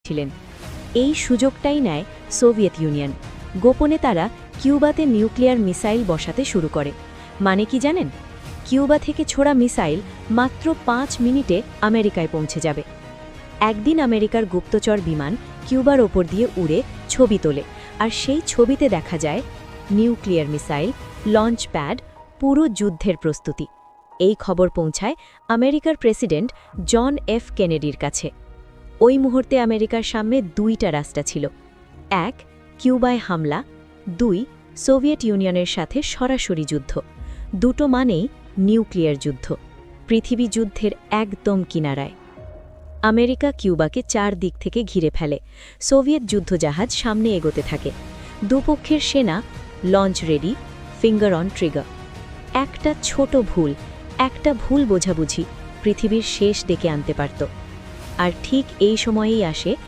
আসছিলেন। এই সুযোগটাই নেয় সোভিয়েত ইউনিয়ন। গোপনে তারা কিউবাতে নিউক্লিয়ার মিসাইল বসাতে শুরু করে। মানে কি জানেন? কিউবা থেকে ছোড়া মিসাইল মাত্র 5 মিনিটে আমেরিকায় পৌঁছে যাবে। একদিন আমেরিকার গুপ্তচর বিমান কিউবার ওপর দিয়ে উড়ে ছবি তোলে, আর সেই ছবিতে দেখা যায় নিউক্লিয়ার মিসাইল, লঞ্চ প্যাড, পুরো যুদ্ধের প্রস্তুতি। এই খবর পৌঁছায় আমেরিকার প্রেসিডেন্ট জন এফ কেনেডির কাছে। ওই মুহূর্তে আমেরিকার সামনে দুইটা রাস্তা ছিল: এক, কিউবায় হামলা; দুই, সোভিয়েত ইউনিয়নের সাথে সরাসরি যুদ্ধ। দুটো মানেই নিউক্লিয়ার যুদ্ধ, পৃথিবী যুদ্ধের একদম কিনারায়। আমেরিকা কিউবাকে 4 দিক থেকে ঘিরে ফেলে। সোভিয়েত যুদ্ধজাহাজ সামনে এগোতে থাকে। দুপক্ষের সেনা launch ready, finger on trigger. একটা ছোট ভুল, একটা ভুল বোঝাবুঝি পৃথিবীর শেষ ডেকে আনতে পারত। আর ঠিক এই সময়েই আসে